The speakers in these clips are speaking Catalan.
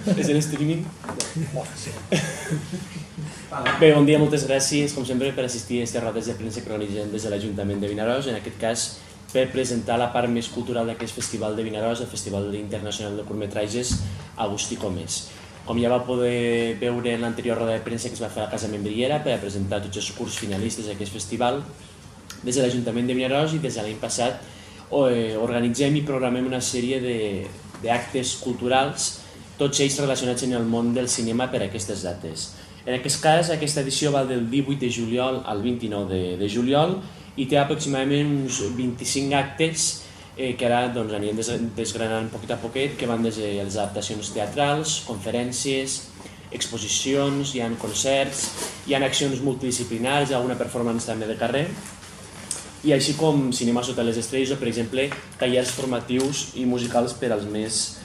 És en streaming? Bé, bon dia, moltes gràcies, com sempre, per assistir a aquestes rodes de premsa que organitzem des de l'Ajuntament de Vinaròs, en aquest cas per presentar la part més cultural d'aquest festival de Vinaròs, el Festival Internacional de Curtmetratges Agustí Comés. Com ja va poder veure en l'anterior roda de premsa que es va fer a la Casa Membriera per a presentar tots els curts finalistes d'aquest festival, des de l'Ajuntament de Vinaròs i des de l'any passat organitzem i programem una sèrie d'actes culturals, tots ells relacionats en el món del cinema per a aquestes dates. En aquest cas, aquesta edició va del 18 de juliol al 29 de juliol i té aproximadament uns 25 actes que ara anirem desgranant poquet a poquet, que van des de les adaptacions teatrals, conferències, exposicions, hi ha concerts, hi ha accions multidisciplinars, hi ha alguna performance també de carrer, i així com cinema sota les estrelles o, per exemple, tallers formatius i musicals per als més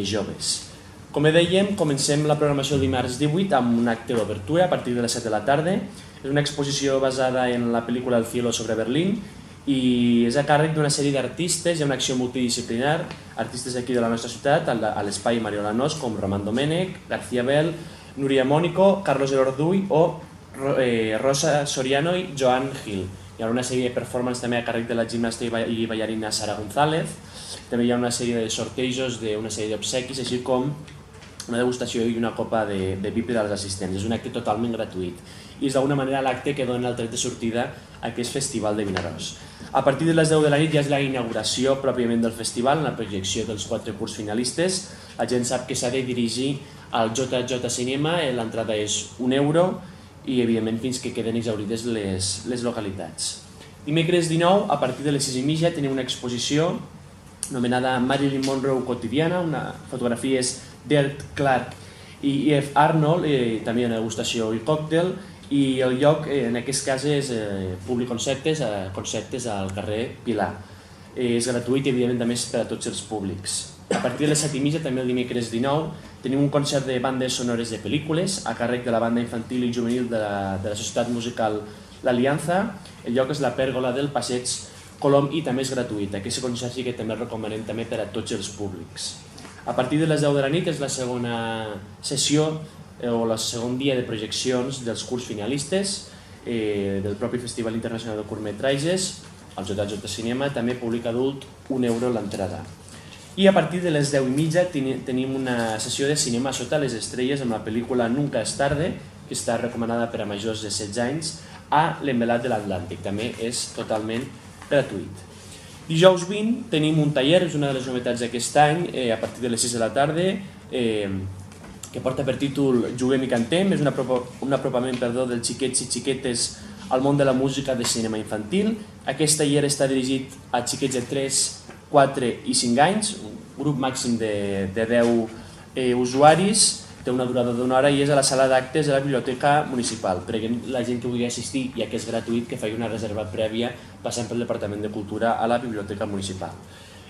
joves. Com dèiem, comencem la programació el dimarts 18 amb un acte d'obertura a partir de les 7 de la tarda. És una exposició basada en la pel·lícula El cielo sobre Berlín i és a càrrec d'una sèrie d'artistes. Hi ha una acció multidisciplinar, artistes aquí de la nostra ciutat, a l'Espai Mariola Nos, com Román Domènech, García Bel, Núria Mónico, Carlos Elorduy o Rosa Soriano i Joan Gil. Hi ha una sèrie de performances també a càrrec de la gimnasta i ballarina Sara González. També hi ha una sèrie de sortejos d'una sèrie d'obsequis, així com una degustació i una copa de vi per als assistents. És un acte totalment gratuït i és d'alguna manera l'acte que dona el tret de sortida a aquest festival de Vinaròs. A partir de les 10 de la nit ja és la inauguració pròpiament del festival, la projecció dels 4 curts finalistes. La gent sap que s'ha de dirigir al JJ Cinema, l'entrada és €1 i evidentment fins que queden exhaurides les localitats. Dimecres 19, a partir de les 6:30, tenim una exposició anomenada Marilyn Monroe Quotidiana, una fotografies d'Ert Clark i E.F. Arnold, també una degustació i còctel, i el lloc en aquest cas és Public Conceptes al carrer Pilar. És gratuït i evidentment també és per a tots els públics. A partir de les 7:30, també el dimecres 19, tenim un concert de bandes sonores de pel·lícules a càrrec de la banda infantil i juvenil de la Societat Musical L'Alianza. El lloc és la pèrgola del Passeig Colom i també és gratuït. Aquest concert sí que també el recomanem també per a tots els públics. A partir de les 10 de la nit és la segona sessió o el segon dia de projeccions dels curts finalistes del propi Festival Internacional de Curtmetratges, el JJ Cinema, també públic adult, €1 l'entrada. I a partir de les 10:30 tenim una sessió de cinema sota les estrelles amb la pel·lícula Nunca es tarde, que està recomanada per a majors de 16 anys, a l'Envelat de l'Atlàntic. També és totalment gratuït. Dijous 20 tenim un taller, és una de les novetats d'aquest any, a partir de les 6 de la tarda, que porta per títol Juguem i cantem. És un apropament dels xiquets i xiquetes al món de la música de cinema infantil. Aquest taller està dirigit a xiquets de 3, 4 i 5 anys, un grup màxim de 10 usuaris, té una durada d'1 hora i és a la sala d'actes de la Biblioteca Municipal. Perquè la gent que vulgui assistir, ja que és gratuït, que faci una reserva prèvia passant pel Departament de Cultura a la Biblioteca Municipal.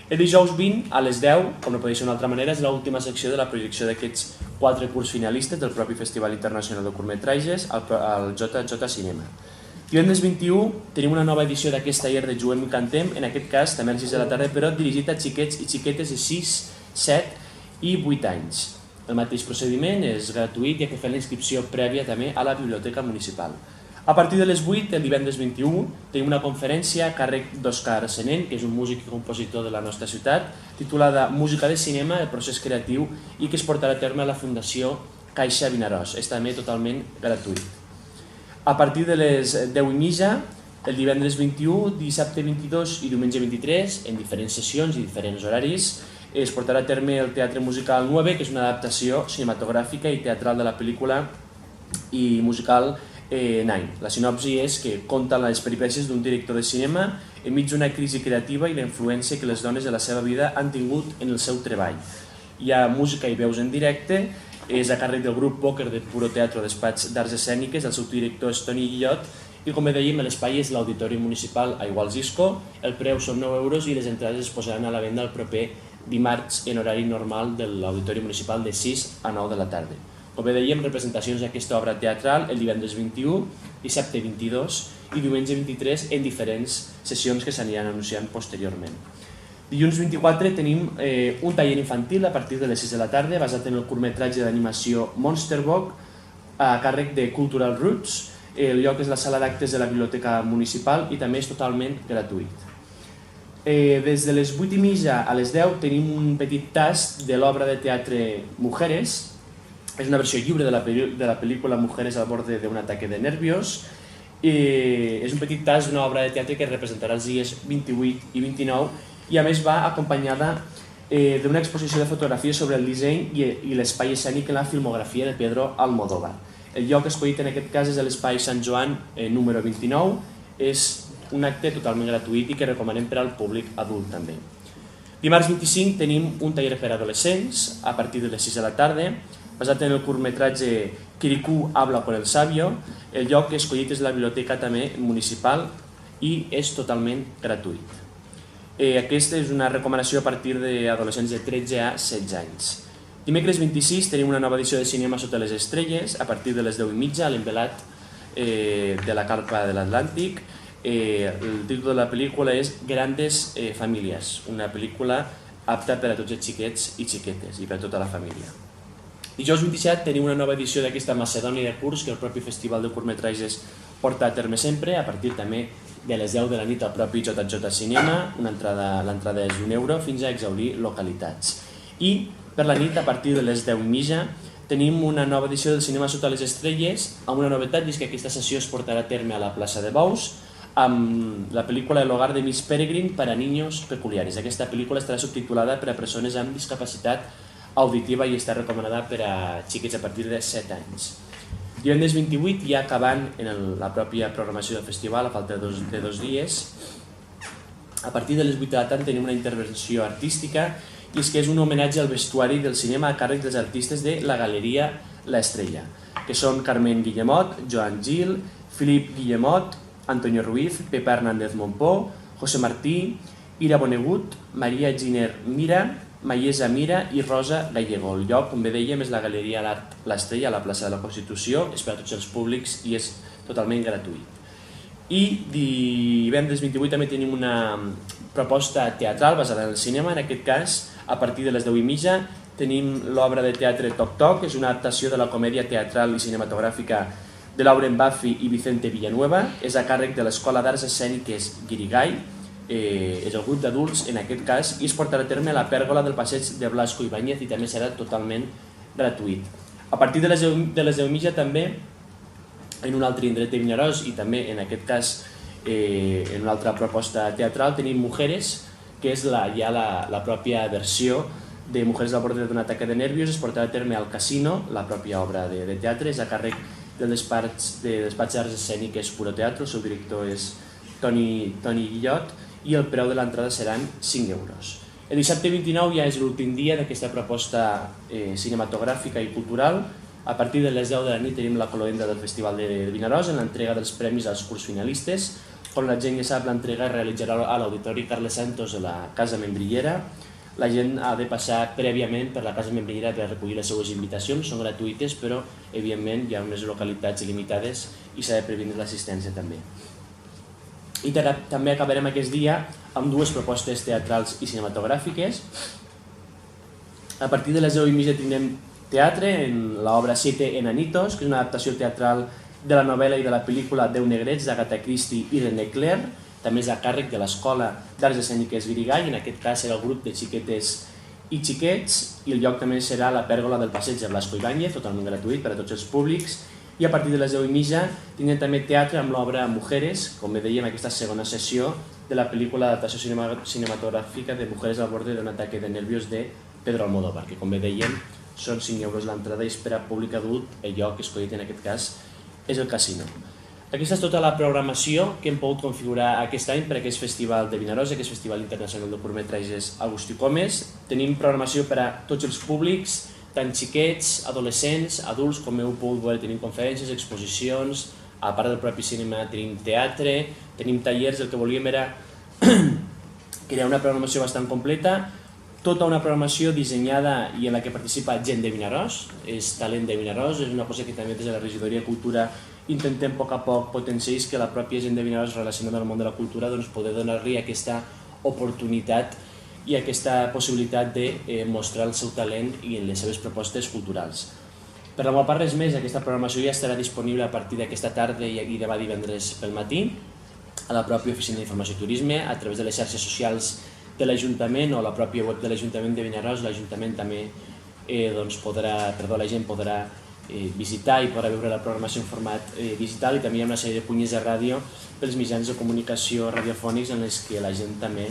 El dijous 20, a les 10, com no podria ser d'una altra manera, és l'última secció de la projecció d'aquests 4 curts finalistes del propi Festival Internacional de Curtmetratges al JJ Cinema. Divendres 21 tenim una nova edició d'aquest taller de Juguem i cantem, en aquest cas també a les 6 de la tarda, però dirigit a xiquets i xiquetes de 6, 7 i 8 anys. El mateix procediment és gratuït, ja que fem la inscripció prèvia també a la Biblioteca Municipal. A partir de les 8, el divendres 21, tenim una conferència a càrrec d'Òscar Senén, que és un músic i compositor de la nostra ciutat, titulada Música de cinema, el procés creatiu, i que es portarà a terme a la Fundació Caixa Vinaròs. És també totalment gratuït. A partir de les 10:30, el divendres 21, dissabte 22 i diumenge 23, en diferents sessions i diferents horaris, es portarà a terme el Teatre Musical 9, que és una adaptació cinematogràfica i teatral de la pel·lícula i musical Nine. La sinopsi és que conta les peripècies d'un director de cinema enmig d'una crisi creativa i la influència que les dones de la seva vida han tingut en el seu treball. Hi ha música i veus en directe, és a càrrec del grup Pòquer de Puro Teatro Despatx d'Arts Escèniques, el seu director és Toni Guillot, i com dèiem, l'espai és l'Auditori Municipal a Iguals Isco, el preu són €9 i les entrades es posaran a la venda el proper dimarts en horari normal de l'Auditori Municipal de 6 a 9 de la tarda. Com dèiem, representacions d'aquesta obra teatral el divendres 21, dissabte 22 i diumenge 23 en diferents sessions que s'aniran anunciant posteriorment. Dilluns 24 tenim un taller infantil a partir de les 6 de la tarda basat en el curtmetratge d'animació Monsterbook a càrrec de Cultural Roots. El lloc és la sala d'actes de la Biblioteca Municipal i també és totalment gratuït. Des de les 8:30 a les 10 tenim un petit tast de l'obra de teatre Mujeres. És una versió lliure de la pel·lícula Mujeres al borde d'un ataque de nervios. És un petit tast d'una obra de teatre que representarà els dies 28 i 29 i a més va acompanyada d'una exposició de fotografies sobre el disseny i l'espai escènic en la filmografia de Pedro Almodóvar. El lloc escollit en aquest cas és l'espai Sant Joan número 29. És un acte totalment gratuït i que recomanem per al públic adult també. Dimarts 25 tenim un taller per a adolescents a partir de les 6 de la tarda basat en el curtmetratge Kirikou habla con el sabio. El lloc escollit és la biblioteca també municipal i és totalment gratuït. Aquesta és una recomanació a partir d'adolescents de 13 a 16 anys. Dimecres 26 tenim una nova edició de Cinema sota les estrelles a partir de les 10:30 a l'Embelat de la Carpa de l'Atlàntic. El títol de la pel·lícula és Grandes Famílies, una pel·lícula apta per a tots els xiquets i xiquetes i per a tota la família. Dijous 27 tenim una nova edició d'aquesta Macedònia de curs que el propi Festival de Curtmetratges porta a terme sempre, a partir també de les 10 de la nit al propi JJ Cinema. L'entrada és €1 fins a exhaurir localitats. I per la nit, a partir de les 10:30, tenim una nova edició del Cinema sota les estrelles amb una novetat, i és que aquesta sessió es portarà a terme a la plaça de Bous amb la pel·lícula El hogar de Miss Peregrine para niños peculiares. Aquesta pel·lícula estarà subtitulada per a persones amb discapacitat auditiva i està recomanada per a xiquets a partir de 7 anys. Divendres 28, ja acabant en la pròpia programació del festival, a falta de 2 dies, a partir de les 8 de la tarda tenim una intervenció artística, i és que és un homenatge al vestuari del cinema a càrrec dels artistes de la Galeria La Estrella, que són Carmen Guillemot, Joan Gil, Filip Guillemot, Antonio Ruiz, Pepa Hernández Montpó, José Martí, Ira Bonegut, Maria Giner Mira, Maiesa Mira i Rosa Gallego. El lloc, com bé dèiem, és la Galeria l'Art L'Estrella a la plaça de la Constitució, és per a tots els públics i és totalment gratuït. I divendres 28 també tenim una proposta teatral basada en el cinema. En aquest cas, a partir de les 10:30 tenim l'obra de teatre Toc Toc, que és una adaptació de la comèdia teatral i cinematogràfica de Lauren Buffy i Vicente Villanueva. És a càrrec de l'Escola d'Arts Escèniques Guirigay. És el grup d'adults en aquest cas, i es portarà a terme a la pèrgola del passeig de Blasco Ibáñez i també serà totalment gratuït. A partir de les 10:30 també, en un altre indret de Vinaròs i també en aquest cas en una altra proposta teatral, tenim Mujeres, que és ja la pròpia versió de Mujeres al borde d'un ataque de nervios. Es portarà a terme al Casino, la pròpia obra de teatre, és a càrrec del despatx d'Arts Escèniques Puro Teatro. El seu director és Toni Guillot i el preu de l'entrada seran €5. El dissabte 29 ja és l'últim dia d'aquesta proposta cinematogràfica i cultural. A partir de les 10 de la nit tenim la cloenda del Festival de Vinaròs en l'entrega dels premis als curs finalistes. Com la gent ja sap, l'entrega es realitzarà a l'Auditori Carles Santos de la Casa Membrillera. La gent ha de passar prèviament per la Casa Membrillera per recollir les seues invitacions. Són gratuïtes, però evidentment hi ha unes localitats limitades i s'ha de previndre l'assistència també. I també acabarem aquest dia amb 2 propostes teatrals i cinematogràfiques. A partir de les 10:30 tindrem teatre en l'obra Siete Enanitos, que és una adaptació teatral de la novel·la i de la pel·lícula 10 negrets d'Agatha Christie i René Clair. També és a càrrec de l'Escola d'Arts Escèniques Guirigay, en aquest cas serà el grup de xiquetes i xiquets, i el lloc també serà la pèrgola del passeig de Blasco Ibáñez, totalment gratuït per a tots els públics. I a partir de les 10:30 tindrem també teatre amb l'obra Mujeres, com bé dèiem, aquesta segona sessió de la pel·lícula d'adaptació cinematogràfica de Mujeres al borde d'un ataque de nervios de Pedro Almodóvar, que com bé dèiem són €5 l'entrada i és per a públic adult. El lloc escollit en aquest cas és el Casino. Aquesta és tota la programació que hem pogut configurar aquest any per a aquest festival de Vinaròs, aquest Festival Internacional de Curtmetratges Agustí Comes. Tenim programació per a tots els públics, tant xiquets, adolescents, adults, com heu pogut veure. Tenim conferències, exposicions, a part del propi cinema tenim teatre, tenim tallers. El que volíem era crear una programació bastant completa, tota una programació dissenyada i en la que participa gent de Vinaròs, és talent de Vinaròs, és una cosa que també des de la Regidoria de Cultura intentem a poc potenciar, que la pròpia gent de Vinaròs relacionada amb el món de la cultura poder donar-li aquesta oportunitat i aquesta possibilitat de mostrar el seu talent i les seves propostes culturals. Per la meva part, res més, aquesta programació ja estarà disponible a partir d'aquesta tarda i demà divendres pel matí a la pròpia Oficina d'Informació i Turisme, a través de les xarxes socials de l'Ajuntament o la pròpia web de l'Ajuntament de Vinaròs. L'Ajuntament també la gent podrà visitar i podrà veure la programació en format digital, i també hi ha una sèrie de punyes de ràdio pels mitjans de comunicació radiofònics en els que la gent també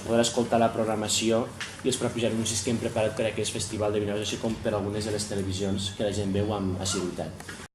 podrà escoltar la programació i els propis anuncis que hem preparat per a aquest festival de Vinaròs, així com per algunes de les televisions que la gent veu amb assiduïtat.